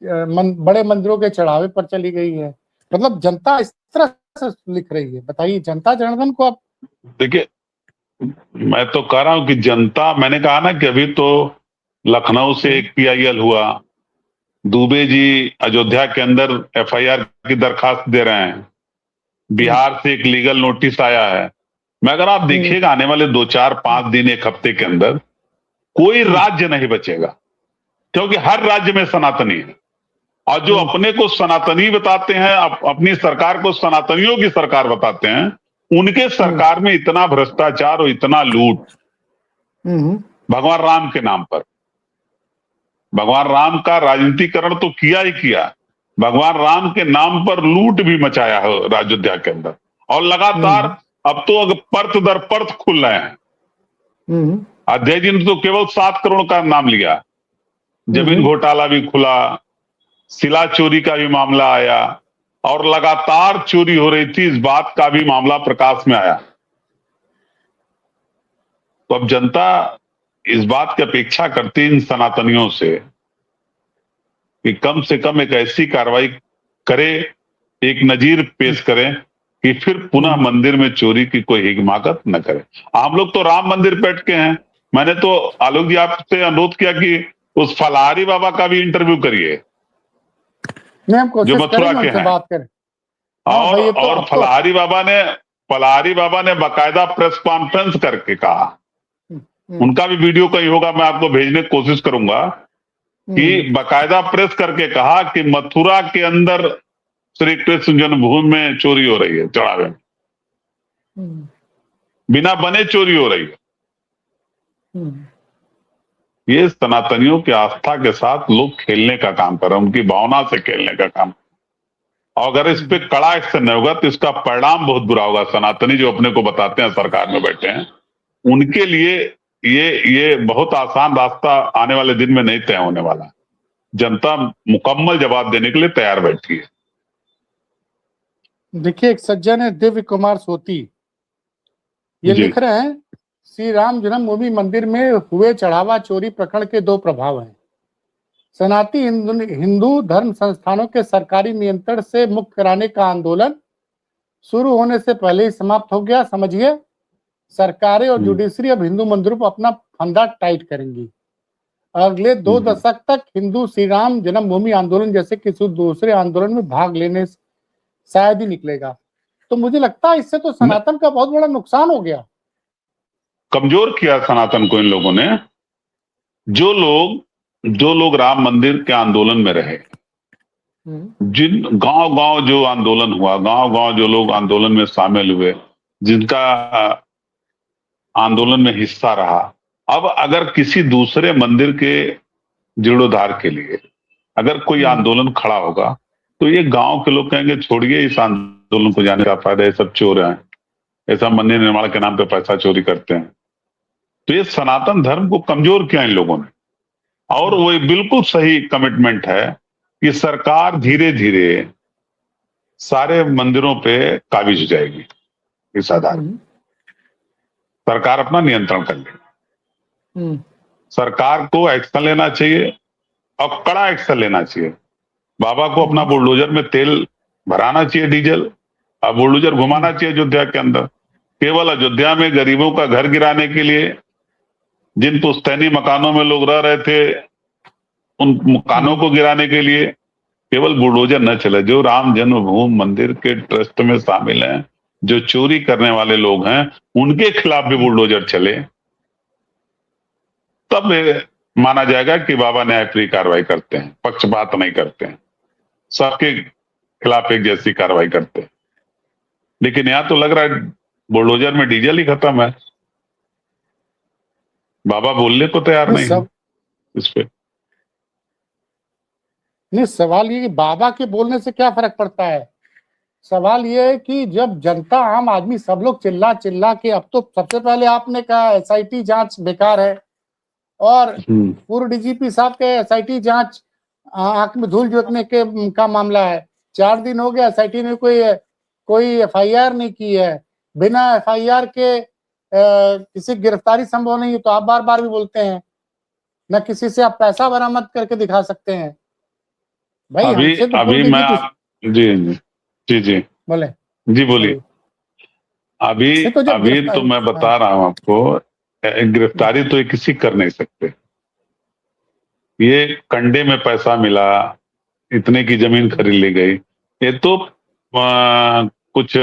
A: बड़े मंदिरों के चढ़ावे पर चली गई है। मतलब जनता इस तरह से लिख रही है, बताइए जनता जनार्दन को आप।
B: देखिए, मैं तो कह रहा हूं कि जनता, मैंने कहा ना कि अभी तो लखनऊ से एक पीआईएल हुआ, दुबे जी अयोध्या के अंदर एफआईआर की दरखास्त दे रहे हैं, बिहार से एक लीगल नोटिस आया है। मैं अगर आप देखिएगा आने वाले 2-4-5 दिन, एक हफ्ते के अंदर कोई राज्य नहीं बचेगा, क्योंकि हर राज्य में सनातनी है। और जो अपने को सनातनी बताते हैं, अपनी सरकार को सनातनियों की सरकार बताते हैं, उनके सरकार में इतना भ्रष्टाचार और इतना लूट भगवान राम के नाम पर। भगवान राम का राजनीतिकरण तो किया ही किया, भगवान राम के नाम पर लूट भी मचाया है अयोध्या के अंदर। और लगातार अब तो परत दर परत खुल रहे हैं। अध्यक्ष जी ने तो केवल 7 करोड़ का नाम लिया, जमीन घोटाला भी खुला, शिला चोरी का भी मामला आया, और लगातार चोरी हो रही थी, इस बात का भी मामला प्रकाश में आया। तो अब जनता इस बात की अपेक्षा करती इन सनातनियों से कि कम से कम एक ऐसी कार्रवाई करे, एक नजीर पेश करें कि फिर पुनः मंदिर में चोरी की कोई हिमाकत न करे। हम लोग तो राम मंदिर बैठ के हैं। मैंने तो आलोक जी आपसे अनुरोध किया कि उस फलाहारी बाबा का भी इंटरव्यू करिए, जो मथुरा के हैं।
A: बात करें।
B: और फलाहारी बाबा ने बाकायदा प्रेस कॉन्फ्रेंस करके कहा, उनका भी वीडियो कहीं होगा, मैं आपको भेजने की कोशिश करूंगा, कि बाकायदा प्रेस करके कहा कि मथुरा के अंदर श्री कृष्ण जन्मभूमि में चोरी हो रही है, चढ़ावे में बिना बने चोरी हो रही है। ये सनातनियों की आस्था के साथ लोग खेलने का काम कर रहे हैं, उनकी भावना से खेलने का काम। और अगर इस पे कड़ा एक्शन नहीं होगा तो इसका परिणाम बहुत बुरा होगा। सनातनी जो अपने को बताते हैं सरकार में बैठे हैं, उनके लिए ये बहुत आसान रास्ता आने वाले दिन में नहीं तय होने वाला। जनता मुकम्मल जवाब देने के लिए तैयार बैठी है।
A: देखिए, एक सज्जन है दिव्य कुमार सोती, ये लिख रहे हैं, श्री राम जन्मभूमि मंदिर में हुए चढ़ावा चोरी प्रकरण के 2 प्रभाव हैं। सनातनी हिंदू धर्म संस्थानों के सरकारी नियंत्रण से मुक्त कराने का आंदोलन शुरू होने से पहले ही समाप्त हो गया। समझिए, सरकारें और जुडिशरी अब हिंदू मंदिरों पर अपना फंदा टाइट करेंगी। अगले 2 दशक तक हिंदू श्री राम जन्मभूमि आंदोलन जैसे किसी दूसरे आंदोलन में भाग लेने से शायद ही निकलेगा। तो मुझे लगता है इससे तो सनातन का बहुत बड़ा नुकसान हो गया,
B: कमजोर किया सनातन को इन लोगों ने। जो लोग राम मंदिर के आंदोलन में रहे, जिन गांव-गांव जो आंदोलन हुआ, गांव-गांव जो लोग आंदोलन में शामिल हुए, जिनका आंदोलन में हिस्सा रहा, अब अगर किसी दूसरे मंदिर के जीर्णोद्धार के लिए अगर कोई आंदोलन खड़ा होगा, तो ये गांव के लोग कहेंगे छोड़िए इस आंदोलन को, जाने का फायदा, ये सब चोर हैं, ऐसा मंदिर निर्माण के नाम पे पैसा चोरी करते हैं। तो ये सनातन धर्म को कमजोर किया इन लोगों ने। और वो बिल्कुल सही कमिटमेंट है कि सरकार धीरे धीरे सारे मंदिरों पे काबिज हो जाएगी। इस आधार सरकार अपना नियंत्रण कर लेगी। सरकार को एक्शन लेना चाहिए और कड़ा एक्शन लेना चाहिए। बाबा को अपना बुलडोजर में तेल भराना चाहिए, डीजल, और बुलडोजर घुमाना चाहिए अयोध्या के अंदर। केवल अयोध्या में गरीबों का घर गिराने के लिए, जिन पुश्तैनी मकानों में लोग रह रहे थे, उन मकानों को गिराने के लिए केवल बुलडोजर न चले। जो राम जन्मभूमि मंदिर के ट्रस्ट में शामिल हैं, जो चोरी करने वाले लोग हैं, उनके खिलाफ भी बुलडोजर चले, तब माना जाएगा कि बाबा न्यायप्रिय कार्रवाई करते हैं, पक्षपात नहीं करते हैं, सबके खिलाफ एक जैसी कार्रवाई करते हैं। लेकिन यहां तो लग रहा है बुलडोजर में डीजल ही खत्म है, बाबा बोलने को तैयार नहीं है इस पे।
A: नहीं, सवाल ये कि बाबा के बोलने से क्या फर्क पड़ता है। सवाल ये है कि जब जनता, आम आदमी, सब लोग चिल्ला चिल्ला के, अब तो सबसे पहले आपने कहा एसआईटी जांच बेकार है, और पूर्व डीजीपी साहब के एसआईटी जांच आंख में धूल झोंकने के का मामला है। 4 दिन हो गया, एसआईटी ने कोई एफआईआर नहीं की है। बिना एफआईआर के किसी गिरफ्तारी संभव नहीं है, तो आप बार बार भी बोलते हैं न किसी से आप पैसा बरामद करके दिखा सकते हैं। भाई हमसे तो
B: अभी मैं जी जी
A: बोले
B: जी बोलिए। अभी तो मैं बता रहा हूं आपको, गिरफ्तारी तो ये किसी कर नहीं सकते। ये कंडे में पैसा मिला, इतने की जमीन खरीद ली गई, ये तो कुछ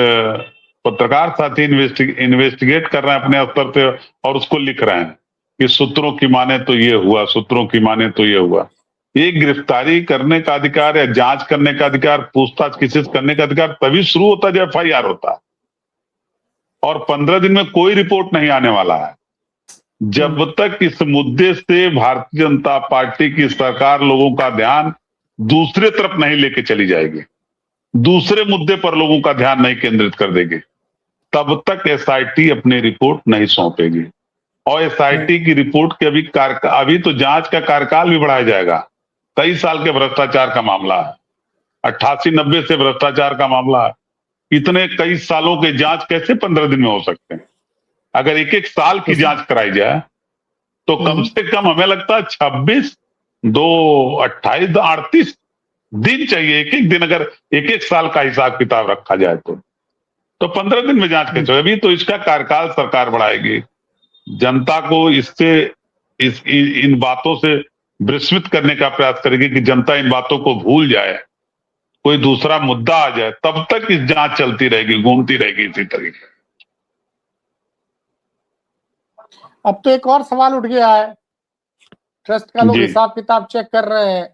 B: पत्रकार साथी इन्वेस्टिगेट कर रहे हैं अपने स्तर पे और उसको लिख रहे हैं कि सूत्रों की माने तो ये हुआ, सूत्रों की माने तो ये हुआ। ये गिरफ्तारी करने का अधिकार या जांच करने का अधिकार, पूछताछ किसी से करने का अधिकार तभी शुरू होता है जब एफआईआर होता है, और 15 दिन में कोई रिपोर्ट नहीं आने वाला है। जब तक इस मुद्दे से भारतीय जनता पार्टी की सरकार लोगों का ध्यान दूसरे तरफ नहीं लेके चली जाएगी, दूसरे मुद्दे पर लोगों का ध्यान नहीं केंद्रित कर देगी, तब तक एसआईटी अपनी रिपोर्ट नहीं सौंपेगी। और एसआईटी की रिपोर्ट के अभी तो जांच का कार्यकाल भी बढ़ाया जाएगा। 23 साल के भ्रष्टाचार का मामला है, 88-90 से भ्रष्टाचार का मामला है। इतने कई सालों के जांच कैसे 15 दिन में हो सकते हैं? अगर एक एक साल की जांच कराई जाए तो कम से कम हमें लगता है 26, 2, 28, 38 दिन चाहिए। एक एक दिन अगर एक एक साल का हिसाब किताब रखा जाए तो 15 दिन में जांच कैसे? अभी तो इसका कार्यकाल सरकार बढ़ाएगी, जनता को इससे इन बातों से विस्मित करने का प्रयास करेगी कि जनता इन बातों को भूल जाए, कोई दूसरा मुद्दा आ जाए, तब तक इस जांच चलती रहेगी, घूमती रहेगी इसी तरीके।
A: अब तो एक और सवाल उठ गया है, ट्रस्ट का लोग हिसाब किताब चेक कर रहे हैं,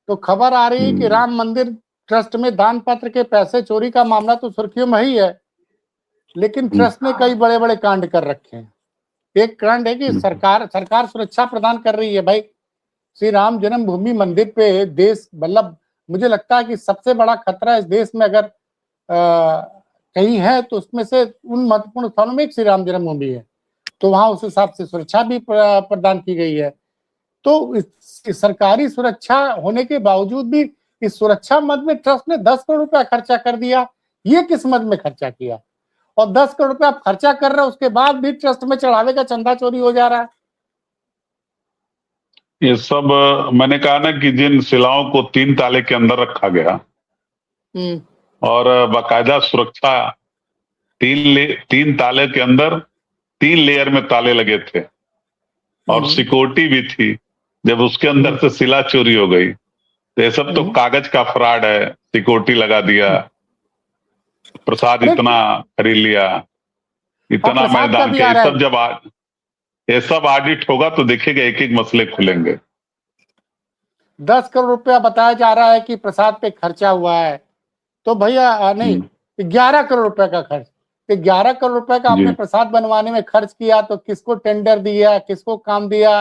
A: तो खबर आ रही है कि राम मंदिर ट्रस्ट में दान पत्र के पैसे चोरी का मामला तो सुर्खियों में ही है, लेकिन ट्रस्ट ने कई बड़े बड़े कांड कर रखे हैं। एक कांड है कि सरकार सुरक्षा प्रदान कर रही है। भाई, श्री राम जन्मभूमि मंदिर पे देश, मतलब मुझे लगता है कि सबसे बड़ा खतरा इस देश में अगर कहीं है तो उसमें से उन महत्वपूर्ण स्थानों में एक श्री राम जन्मभूमि है, तो वहां उस हिसाब से सुरक्षा भी प्रदान की गई है। तो इस सरकारी सुरक्षा होने के बावजूद भी इस सुरक्षा मद में ट्रस्ट ने 10 करोड़ रुपया खर्चा कर दिया। ये किस मद में खर्चा किया? और 10 करोड़ रुपया आप खर्चा कर रहे हो, उसके बाद भी ट्रस्ट में चढ़ावे का चंदा चोरी हो जा रहा है।
B: ये सब मैंने कहा ना कि जिन शिलाओं को 3 ताले के अंदर रखा गया और बाकायदा सुरक्षा 3 ताले के अंदर 3 लेयर में ताले लगे थे और सिक्योरिटी भी थी, जब उसके अंदर से शिला चोरी हो गई तो ये सब तो कागज का फ्रॉड है। सिक्योरिटी लगा दिया, प्रसाद इतना खरीद लिया, इतना मैदान के, ये सब ऑडिट होगा तो देखिएगा एक एक मसले खुलेंगे।
A: 10 करोड़ रुपया बताया जा रहा है कि प्रसाद पे खर्चा हुआ है, तो भैया नहीं, 11 करोड़ रुपए का खर्च, 11 करोड़ रुपए का आपने प्रसाद बनवाने में खर्च किया, तो किसको टेंडर दिया, किसको काम दिया?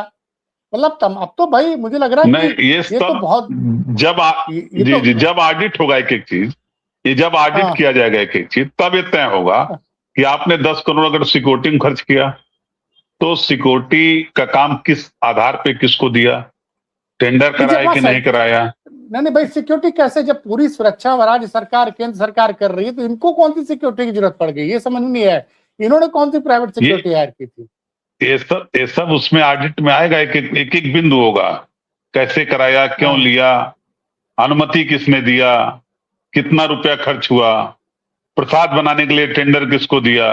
A: मतलब अब तो भाई मुझे लग रहा है
B: नहीं,
A: कि ये तो बहुत
B: जब ऑडिट होगा एक एक चीज, ये जब ऑडिट किया जाएगा एक एक चीज, तब ये तय होगा कि आपने 10 करोड़ अगर सिक्योरिटी में खर्च किया तो सिक्योरिटी का काम किस आधार पे किसको दिया, टेंडर कराया कि नहीं कराया।
A: नहीं भाई, सिक्योरिटी कैसे, जब पूरी सुरक्षा राज्य सरकार, केंद्र सरकार कर रही है, तो इनको कौन सी सिक्योरिटी की जरूरत पड़ गई? ये समझ नहीं है, इन्होंने कौन सी प्राइवेट सिक्योरिटी हायर की थी?
B: ये सब उसमें ऑडिट में आएगा, एक एक बिंदु होगा, कैसे कराया, क्यों लिया, अनुमति किसने दिया, कितना रुपया खर्च हुआ, प्रसाद बनाने के लिए टेंडर किसको दिया,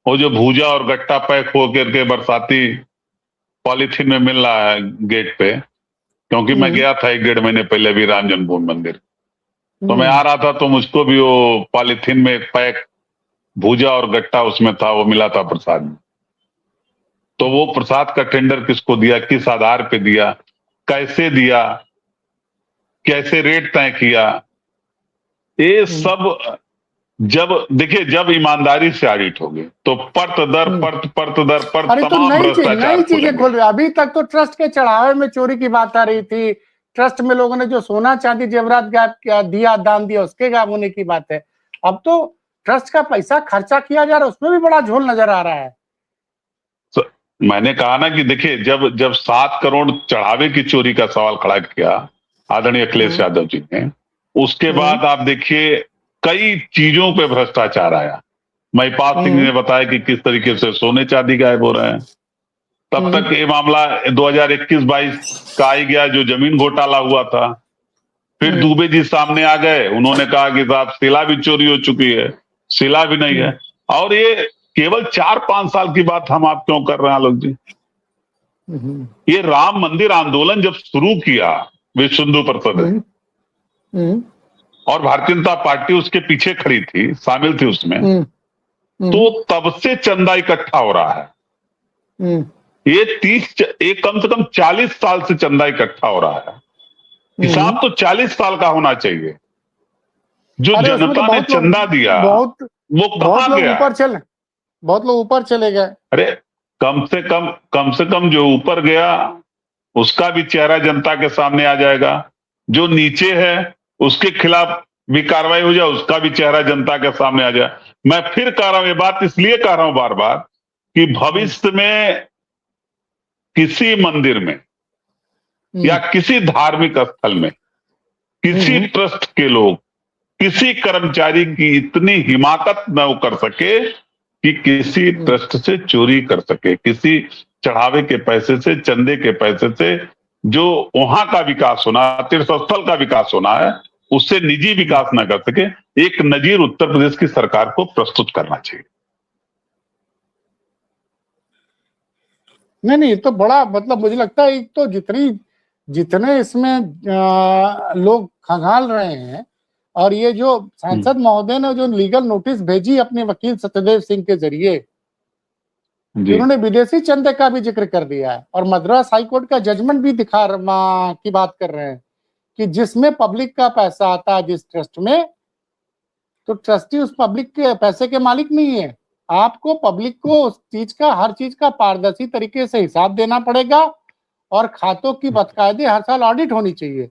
B: वो जो भूजा और गट्टा पैक होकर के बरसाती पॉलीथीन में मिल रहा है गेट पे, क्योंकि मैं गया था 1-1.5 महीने पहले भी राम जन्मभूमि मंदिर, तो मैं आ रहा था तो मुझको भी वो पॉलीथीन में पैक भूजा और गट्टा उसमें था, वो मिला था प्रसाद में। तो वो प्रसाद का टेंडर किसको दिया, किस आधार पे दिया, कैसे दिया, कैसे रेट तय किया, ये सब जब देखिए, जब ईमानदारी से ऑडिट होगी तो परत दर परत
A: अरे तो नई चीजें खोल रहे। अभी तक तो ट्रस्ट के चढ़ावे में चोरी की बात आ रही थी, ट्रस्ट में लोगों ने जो सोना चांदी जेवरात गायब दिया, दान दिया, उसके गायब होने की बात है। अब तो ट्रस्ट का पैसा खर्चा किया जा रहा है, उसमें भी बड़ा झोल नजर आ रहा है।
B: तो मैंने कहा ना कि देखिए, जब जब 7 करोड़ चढ़ावे की चोरी का सवाल खड़ा किया आदरणीय अखिलेश यादव जी ने, उसके बाद आप देखिए कई चीजों पे भ्रष्टाचार आया। महिपाल सिंह ने बताया कि किस तरीके से सोने चांदी गायब हो रहे हैं। तब तक ये मामला 2021-22 का आई गया, जो जमीन घोटाला हुआ था। फिर दुबे जी सामने आ गए, उन्होंने कहा कि साहब शिला भी चोरी हो चुकी है, शिला भी नहीं है। और ये केवल 4-5 साल की बात हम आप क्यों कर रहे हैं आलोक जी? ये राम मंदिर आंदोलन जब शुरू किया विश्व हिंदू परिषद और भारतीय जनता पार्टी उसके पीछे खड़ी थी, शामिल थी उसमें, तो तब से चंदा इकट्ठा हो रहा है। ये कम से कम 40 साल से चंदा इकट्ठा हो रहा है। हिसाब तो 40 साल का होना चाहिए। जो जनता ने चंदा दिया वो कहां गया?
A: बहुत लोग ऊपर चले गए।
B: अरे कम से कम जो ऊपर गया उसका भी चेहरा जनता के सामने आ जाएगा। जो नीचे है उसके खिलाफ भी कार्रवाई हो जाए, उसका भी चेहरा जनता के सामने आ जाए। मैं फिर कह रहा हूं, ये बात इसलिए कह रहा हूं बार बार कि भविष्य में किसी मंदिर में या किसी धार्मिक स्थल में किसी ट्रस्ट के लोग किसी कर्मचारी की इतनी हिमाकत न कर सके कि किसी ट्रस्ट से चोरी कर सके, किसी चढ़ावे के पैसे से, चंदे के पैसे से जो वहां का विकास होना, तीर्थस्थल का विकास होना है, उससे निजी विकास न कर सके। एक नजीर उत्तर प्रदेश की सरकार को प्रस्तुत करना चाहिए।
A: नहीं, तो बड़ा मतलब मुझे लगता है तो जितने इसमें लोग खंगाल रहे हैं, और ये जो सांसद महोदय ने जो लीगल नोटिस भेजी अपने वकील सत्यदेव सिंह के जरिए, उन्होंने विदेशी चंदे का भी जिक्र कर दिया है और मद्रास हाईकोर्ट का जजमेंट भी की बात कर रहे हैं कि जिसमें पब्लिक का पैसा आता है जिस ट्रस्ट में, तो ट्रस्टी उस पब्लिक के पैसे के मालिक नहीं है। आपको पब्लिक को उस चीज का, हर चीज का पारदर्शी तरीके से हिसाब देना पड़ेगा और खातों की बकायदे हर साल ऑडिट होनी चाहिए।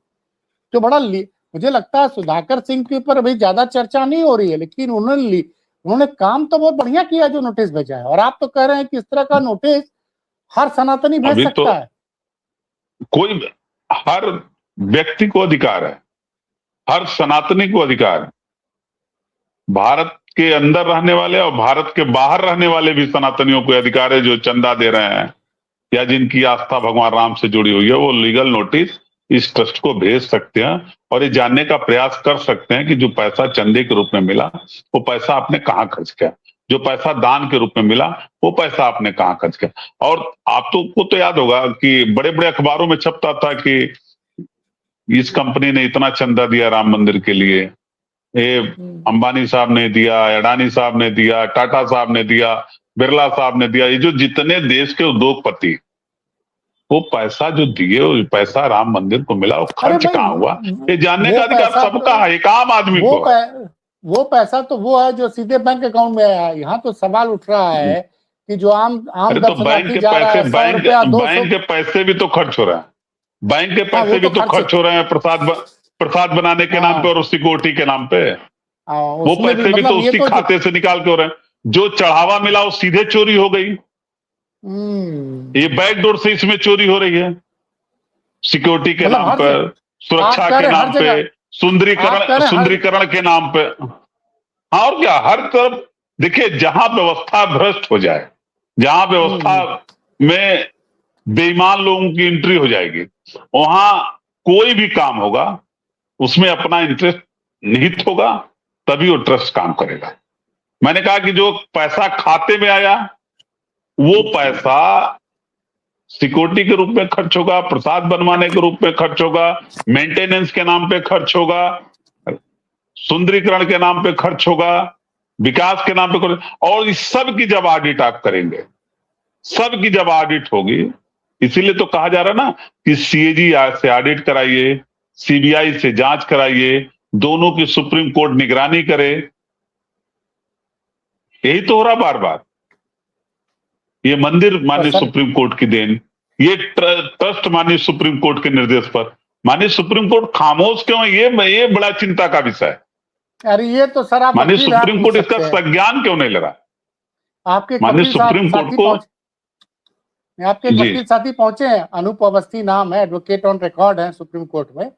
A: तो बड़ा मुझे लगता है सुधाकर सिंह के ऊपर अभी ज्यादा चर्चा नहीं हो रही है, लेकिन उन्होंने काम तो बहुत बढ़िया किया जो नोटिस भेजा है। और आप तो कह रहे हैं कि इस तरह का नोटिस हर सनातनी भेज सकता है।
B: कोई, हर व्यक्ति को अधिकार है, हर सनातनी को अधिकार है। भारत के अंदर रहने वाले और भारत के बाहर रहने वाले भी सनातनियों को अधिकार है, जो चंदा दे रहे हैं या जिनकी आस्था भगवान राम से जुड़ी हुई है, वो लीगल नोटिस इस ट्रस्ट को भेज सकते हैं और ये जानने का प्रयास कर सकते हैं कि जो पैसा चंदे के रूप में मिला वो पैसा आपने कहां खर्च किया, जो पैसा दान के रूप में मिला वो पैसा आपने कहां खर्च किया। और आपको तो याद होगा कि बड़े बड़े अखबारों में छपता था कि इस कंपनी ने इतना चंदा दिया राम मंदिर के लिए, ये अंबानी साहब ने दिया, अडानी साहब ने दिया, टाटा साहब ने दिया, बिरला साहब ने दिया। ये जो जितने देश के उद्योगपति, वो पैसा जो दिए, वो पैसा राम मंदिर को मिला, वो खर्च कहां हुआ, ये जानने का अधिकार सबका है, एक आम आदमी को।
A: वो पैसा तो वो है जो सीधे बैंक अकाउंट में आया। यहाँ तो सवाल उठ रहा है कि जो आम
B: तो बैंक के पैसे, बैंक के पैसे भी तो खर्च हो रहे हैं, बैंक के पैसे भी तो खर्च हो रहे हैं प्रसाद बनाने के नाम पे और सिक्योरिटी के नाम पे। वो पैसे भी तो उसी खाते से निकाल के हो रहे हैं। जो चढ़ावा मिला वो सीधे चोरी हो गई, ये बैकडोर से इसमें चोरी हो रही है, सिक्योरिटी के नाम पर, सुरक्षा के नाम पे, सुंदरीकरण के नाम पे। हाँ, और क्या, हर तरफ देखिए, जहां व्यवस्था भ्रष्ट हो जाए, जहां व्यवस्था में बेईमान लोगों की एंट्री हो जाएगी, वहां कोई भी काम होगा उसमें अपना इंटरेस्ट निहित होगा, तभी वो ट्रस्ट काम करेगा। मैंने कहा कि जो पैसा खाते में आया वो पैसा सिक्योरिटी के रूप में खर्च होगा, प्रसाद बनवाने के रूप में खर्च होगा, मेंटेनेंस के नाम पे खर्च होगा, सुंदरीकरण के नाम पे खर्च होगा, विकास के नाम पे खर्च। और इस सब की जब ऑडिट आप करेंगे, सब की जब ऑडिट होगी, इसीलिए तो कहा जा रहा है ना कि सीएजी से ऑडिट कराइए, सीबीआई से जांच कराइए, दोनों की सुप्रीम कोर्ट निगरानी करे। यही तो हो रहा बार बार। ये मंदिर माननीय सुप्रीम कोर्ट की देन, ये ट्रस्ट माननीय सुप्रीम कोर्ट के निर्देश पर, माननीय सुप्रीम कोर्ट खामोश क्यों है, ये बड़ा चिंता का विषय है।
A: अरे ये तो सर आप
B: माननीय
A: वकील हैं, आप
B: सुप्रीम
A: पूछ
B: कोर्ट इसका
A: सकते हैं।
B: संज्ञान क्यों नहीं ले रहा?
A: आपके
B: माननीय
A: वकील
B: सुप्रीम कोर्ट
A: साथी
B: को
A: पहुंचे, आपके
B: जी
A: वकील साथी पहुंचे हैं, अनूप अवस्थी नाम है, एडवोकेट ऑन रिकॉर्ड है सुप्रीम कोर्ट में।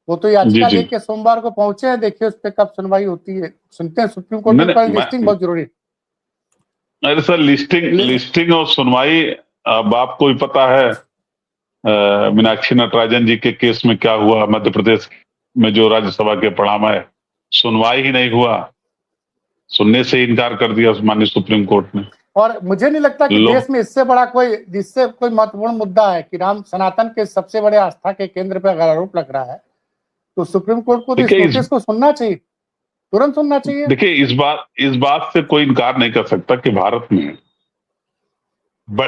A: वो तो
B: जी
A: याचिका
B: जी
A: लेके सोमवार को पहुंचे हैं, देखिए उस पर कब सुनवाई होती है, सुनते हैं। सुप्रीम कोर्ट में
B: मैंने
A: लिस्टिंग बहुत जरूरी है।
B: अरे सर, लिस्टिंग और सुनवाई अब आपको ही पता है। मीनाक्षी नटराजन जी के केस में क्या हुआ, मध्य प्रदेश में जो राज्यसभा के परिणाम है, सुनवाई ही नहीं हुआ, सुनने से इनकार कर दिया माननीय सुप्रीम कोर्ट ने।
A: और मुझे नहीं लगता कि देश में इससे बड़ा जिससे कोई महत्वपूर्ण मुद्दा है कि राम सनातन के सबसे बड़े आस्था के केंद्र पर अगर आरोप लग रहा है तो सुप्रीम कोर्ट को तो इस नोटिस को सुनना चाहिए, तुरंत सुनना चाहिए।
B: देखिए, इस बात से कोई इनकार नहीं कर सकता कि भारत में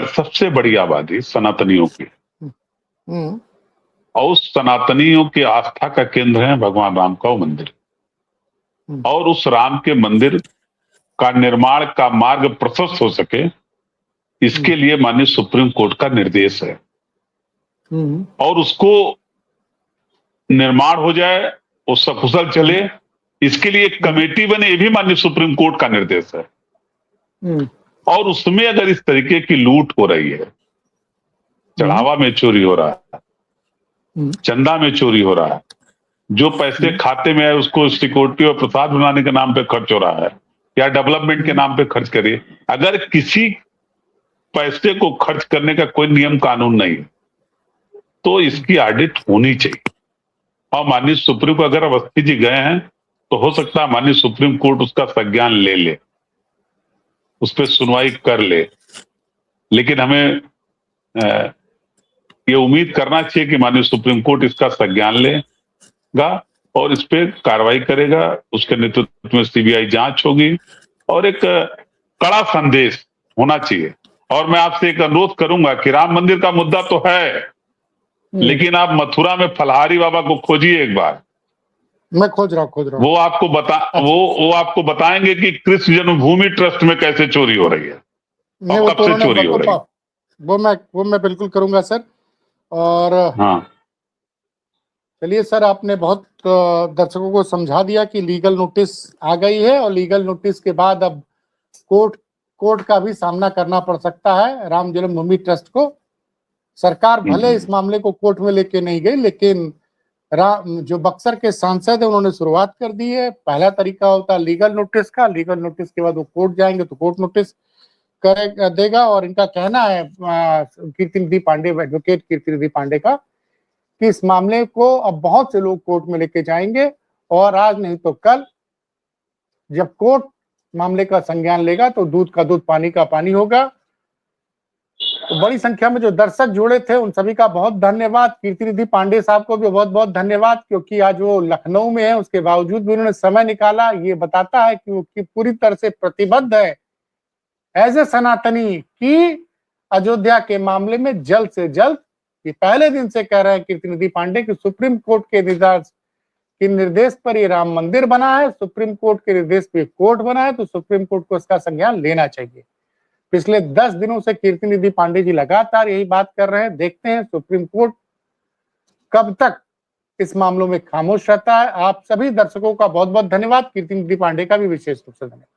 B: सबसे बड़ी आबादी सनातनियों की, और उस सनातनियों की आस्था का केंद्र है भगवान राम का वो मंदिर, और उस राम के मंदिर का निर्माण का मार्ग प्रशस्त हो सके, इसके लिए माननीय सुप्रीम कोर्ट का निर्देश है, और उसको निर्माण हो जाए, वो सकुशल चले, इसके लिए एक कमेटी बने, ये भी माननीय सुप्रीम कोर्ट का निर्देश है। और उसमें अगर इस तरीके की लूट हो रही है, चढ़ावा में चोरी हो रहा है, चंदा में चोरी हो रहा है, जो पैसे खाते में है उसको सिक्योरिटी और प्रसाद बनाने के नाम पे खर्च हो रहा है, या डेवलपमेंट के नाम पे खर्च करिए, अगर किसी पैसे को खर्च करने का कोई नियम कानून नहीं है तो इसकी ऑडिट होनी चाहिए। और माननीय सुप्रीम कोर्ट, अगर अवस्थी जी गए हैं तो हो सकता है माननीय सुप्रीम कोर्ट उसका संज्ञान ले, उस पर सुनवाई कर ले, लेकिन हमें ये उम्मीद करना चाहिए कि माननीय सुप्रीम कोर्ट इसका संज्ञान लेगा और इस पे कार्रवाई करेगा, उसके नेतृत्व में सीबीआई जांच होगी और एक कड़ा संदेश होना चाहिए। और मैं आपसे एक अनुरोध करूंगा कि राम मंदिर का मुद्दा तो है, लेकिन आप मथुरा में फलहारी बाबा को खोजिए एक बार।
A: मैं खोज रहा हूँ।
B: वो आपको बताएंगे कि कृष्ण जन्मभूमि ट्रस्ट में कैसे चोरी हो रही है और कब से चोरी हो रही है।
A: वो मैं बिल्कुल करूंगा सर। और
B: हाँ,
A: चलिए सर, आपने बहुत दर्शकों को समझा दिया कि लीगल नोटिस आ गई है और लीगल नोटिस के बाद अब कोर्ट का भी सामना करना पड़ सकता है राम जन्मभूमि ट्रस्ट को। सरकार भले इस मामले को कोर्ट में लेके नहीं गई, लेकिन जो बक्सर के सांसद है उन्होंने शुरुआत कर दी है। पहला तरीका होता है लीगल नोटिस का, लीगल नोटिस के बाद वो कोर्ट जाएंगे तो कोर्ट नोटिस देगा। और इनका कहना है कीर्तिनिधि पांडे, एडवोकेट कीर्तिनिधि पांडे का, कि इस मामले को अब बहुत से लोग कोर्ट में लेके जाएंगे और आज नहीं तो कल जब कोर्ट मामले का संज्ञान लेगा तो दूध का दूध पानी का पानी होगा। तो बड़ी संख्या में जो दर्शक जुड़े थे उन सभी का बहुत धन्यवाद। कीर्तिनिधि पांडे साहब को भी बहुत बहुत धन्यवाद, क्योंकि आज वो लखनऊ में है, उसके बावजूद भी उन्होंने समय निकाला। ये बताता है कि वो पूरी तरह से प्रतिबद्ध है एज ए सनातनी कि अयोध्या के मामले में जल्द से जल्द, ये पहले दिन से कह रहे हैं कीर्तिनिधि पांडे कि सुप्रीम कोर्ट के निर्देश पर ये राम मंदिर बना है, सुप्रीम कोर्ट के निर्देश पे कोर्ट बना है, तो सुप्रीम कोर्ट को इसका संज्ञान लेना चाहिए। पिछले 10 दिनों से कीर्तिनिधि पांडे जी लगातार यही बात कर रहे हैं। देखते हैं सुप्रीम कोर्ट कब तक इस मामलों में खामोश रहता है। आप सभी दर्शकों का बहुत बहुत धन्यवाद, कीर्तिनिधि पांडे का भी विशेष रूप से धन्यवाद।